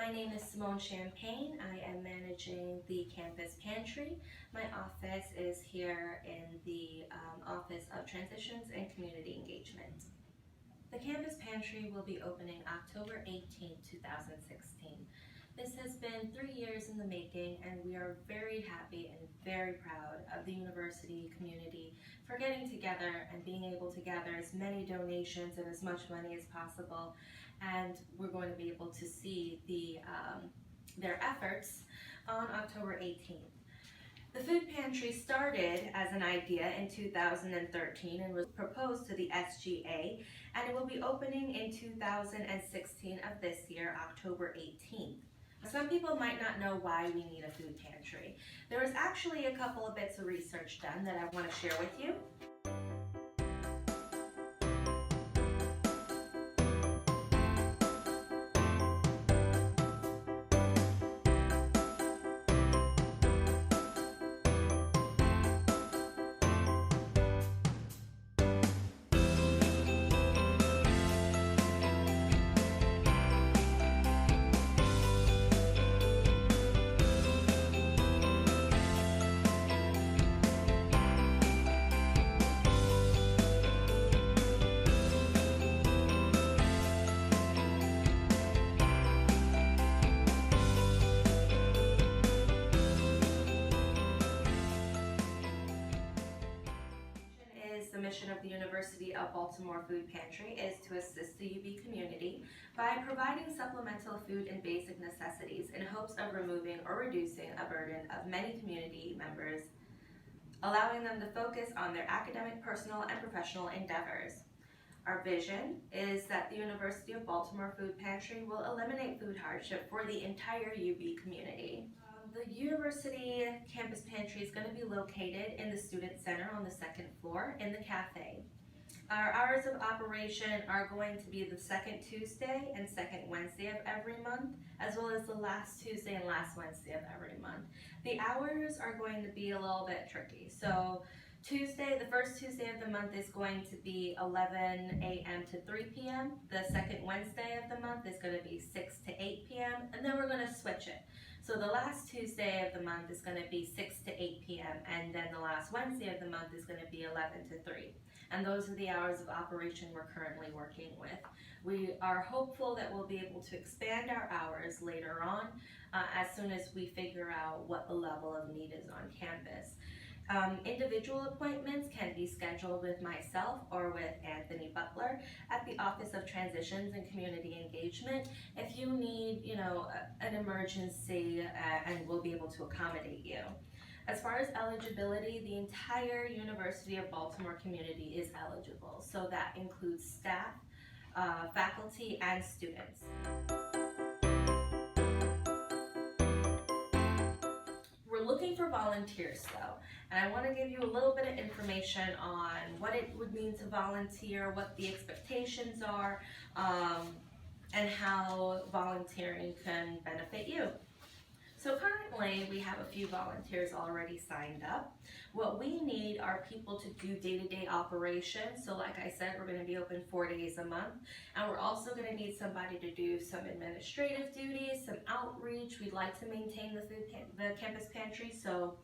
My name is Simone Champagne. I am managing the Campus Pantry. My office is here in the Office of Transitions and Community Engagement. The Campus Pantry will be opening October 18, 2016. This has been 3 years in the making, and we are very happy and very proud of the university community for getting together and being able to gather as many donations and as much money as possible. And we're going to be able to see their efforts on October 18th. The food pantry started as an idea in 2013 and was proposed to the SGA, and it will be opening in 2016 of this year, October 18th. Some people might not know why we need a food pantry. There was actually a couple of bits of research done that I want to share with you. The mission of the University of Baltimore Food Pantry is to assist the UB community by providing supplemental food and basic necessities in hopes of removing or reducing a burden of many community members, allowing them to focus on their academic, personal, and professional endeavors. Our vision is that the University of Baltimore Food Pantry will eliminate food hardship for the entire UB community. The University Campus Pantry is going to be located in the Student Center on the second floor in the cafe. Our hours of operation are going to be the second Tuesday and second Wednesday of every month, as well as the last Tuesday and last Wednesday of every month. The hours are going to be a little bit tricky. So Tuesday, the first Tuesday of the month is going to be 11 a.m. to 3 p.m. The second Wednesday of the month is going to be 6 to 8 p.m. And then we're going to switch it. So the last Tuesday of the month is going to be 6 to 8 p.m. and then the last Wednesday of the month is going to be 11 to 3. And those are the hours of operation we're currently working with. We are hopeful that we'll be able to expand our hours later on as soon as we figure out what the level of need is on campus. Individual appointments can be scheduled with myself or with Anthony Butler at the Office of Transitions and Community Engagement if you need, an emergency, and we'll be able to accommodate you. As far as eligibility, the entire University of Baltimore community is eligible, so that includes staff, faculty, and students. We're looking for volunteers though, and I want to give you a little bit of information on what it would mean to volunteer, what the expectations are, and how volunteering can benefit you. So currently we have a few volunteers already signed up. What we need are people to do day-to-day operations. So like I said, we're going to be open 4 days a month, and we're also going to need somebody to do some administrative duties, some outreach. We'd like to maintain the campus pantry, so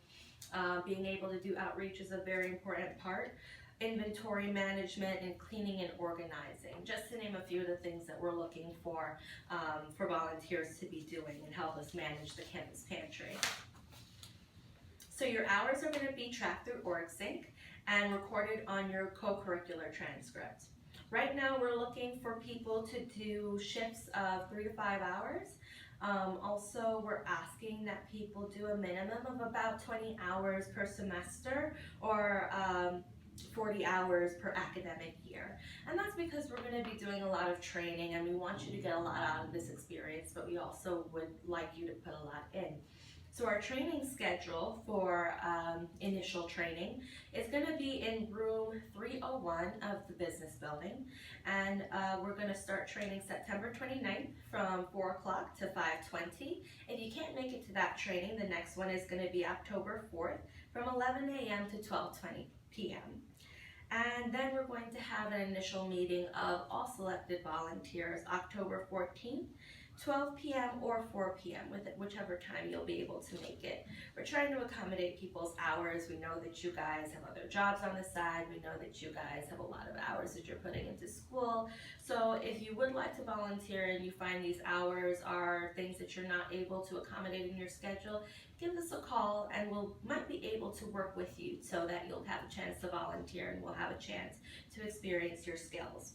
being able to do outreach is a very important part. Inventory management and cleaning and organizing, just to name a few of the things that we're looking for volunteers to be doing and help us manage the campus pantry. So your hours are going to be tracked through OrgSync and recorded on your co-curricular transcript. Right now we're looking for people to do shifts of 3 to 5 hours. Also, we're asking that people do a minimum of about 20 hours per semester, or 40 hours per academic year. And that's because we're going to be doing a lot of training, and we want you to get a lot out of this experience, but we also would like you to put a lot in. So our training schedule for initial training is going to be in room 301 of the business building, and we're going to start training September 29th from 4 o'clock to 5:20. If you can't make it to that training, the next one is going to be October 4th from 11 a.m. to 12:20 p.m. And then we're going to have an initial meeting of all selected volunteers October 14th 12 p.m. or 4 p.m., with it, whichever time you'll be able to make it. We're trying to accommodate people's hours. We know that you guys have other jobs on the side. We know that you guys have a lot of hours that you're putting into school. So if you would like to volunteer and you find these hours are things that you're not able to accommodate in your schedule, give us a call and might be able to work with you so that you'll have a chance to volunteer and we'll have a chance to experience your skills.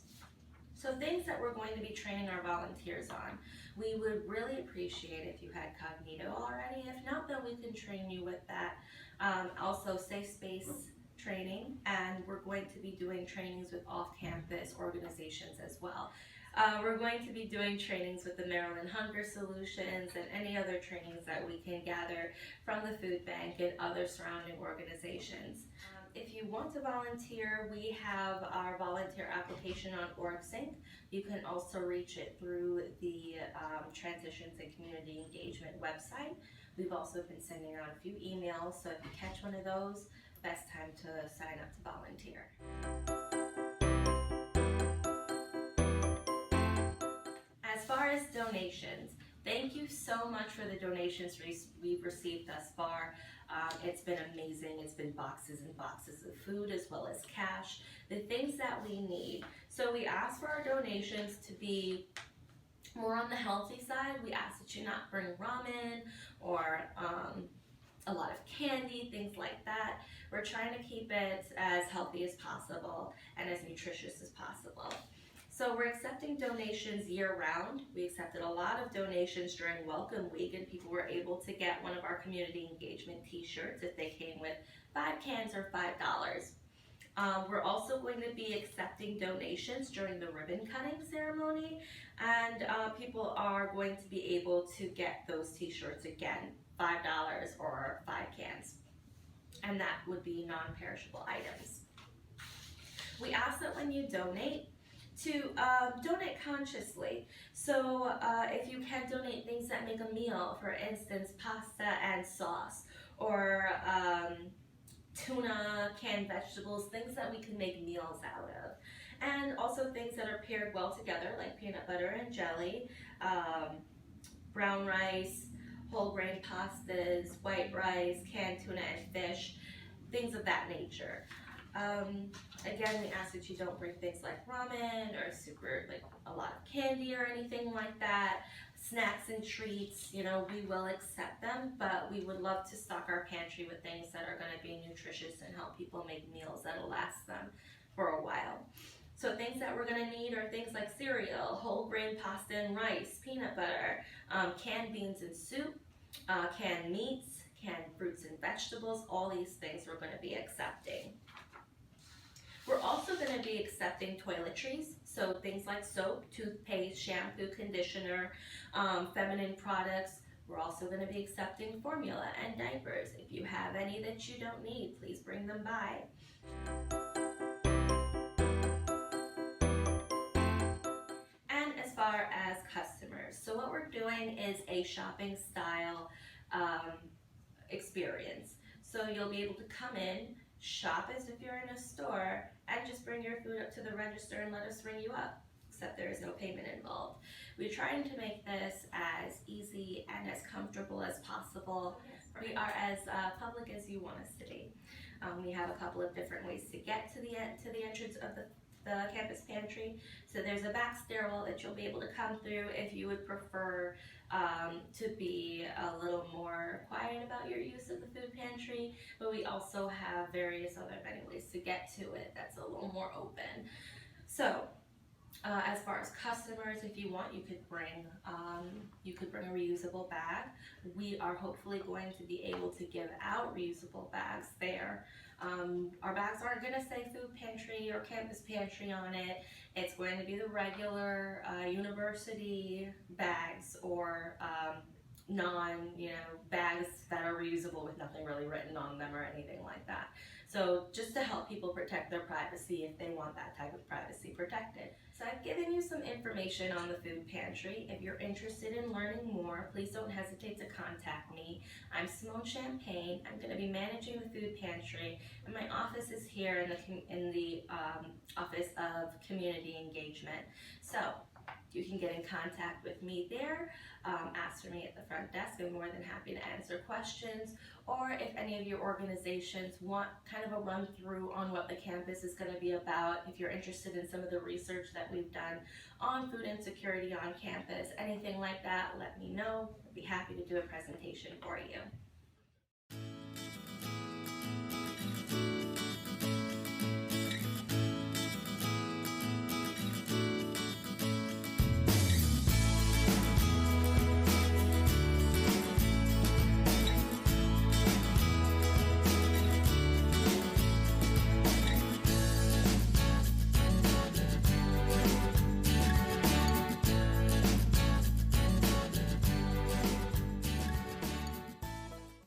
So things that we're going to be training our volunteers on. We would really appreciate if you had Cognito already. If not, then we can train you with that. Also safe space training, and we're going to be doing trainings with off-campus organizations as well. We're going to be doing trainings with the Maryland Hunger Solutions and any other trainings that we can gather from the food bank and other surrounding organizations. If you want to volunteer, we have our volunteer application on OrgSync. You can also reach it through the Transitions and Community Engagement website. We've also been sending out a few emails, so if you catch one of those, best time to sign up to volunteer. As far as donations, thank you so much for the donations we've received thus far. It's been amazing. It's been boxes and boxes of food as well as cash, the things that we need. So we ask for our donations to be more on the healthy side. We ask that you not bring ramen or a lot of candy, things like that. We're trying to keep it as healthy as possible and as nutritious as possible. So we're accepting donations year-round. We accepted a lot of donations during Welcome Week, and people were able to get one of our community engagement t-shirts if they came with 5 cans or $5. We're also going to be accepting donations during the ribbon cutting ceremony, and people are going to be able to get those t-shirts again, $5 or 5 cans, and that would be non-perishable items. We ask that when you donate, to donate consciously. So if you can donate things that make a meal, for instance, pasta and sauce, or tuna, canned vegetables, things that we can make meals out of. And also things that are paired well together, like peanut butter and jelly, brown rice, whole grain pastas, white rice, canned tuna and fish, things of that nature. Again, we ask that you don't bring things like ramen or like a lot of candy or anything like that. Snacks and treats, you know, we will accept them, but we would love to stock our pantry with things that are going to be nutritious and help people make meals that'll last them for a while. So things that we're going to need are things like cereal, whole grain pasta and rice, peanut butter, canned beans and soup, canned meats, canned fruits and vegetables. All these things we're going to be accepting. We're also going to be accepting toiletries, so things like soap, toothpaste, shampoo, conditioner, feminine products. We're also going to be accepting formula and diapers. If you have any that you don't need, please bring them by. And as far as customers, so what we're doing is a shopping style experience. So you'll be able to come in, shop as if you're in a store, and just bring your food up to the register and let us ring you up, except there is no payment involved. We're trying to make this as easy and as comfortable as possible. We are as public as you want us to be. We have a couple of different ways to get to the entrance of the campus pantry. So there's a back stairwell that you'll be able to come through if you would prefer to be a little more quiet about your use of the food pantry, but we also have various other many ways to get to it that's a little more open. So as far as customers, if you want, you could bring a reusable bag. We are hopefully going to be able to give out reusable bags there. Our bags aren't going to say food pantry or campus pantry on it. It's going to be the regular university bags or bags that are reusable with nothing really written on them or anything like that. So just to help people protect their privacy if they want that type of privacy protected. So I've given you some information on the food pantry. If you're interested in learning more, please don't hesitate to contact me. I'm Simone Champagne. I'm going to be managing the food pantry, and my office is here in the Office of Community Engagement. So you can get in contact with me there. Ask for me at the front desk. I'm more than happy to answer questions. Or if any of your organizations want kind of a run through on what the campus is going to be about, if you're interested in some of the research that we've done on food insecurity on campus, anything like that, let me know. I'd be happy to do a presentation for you.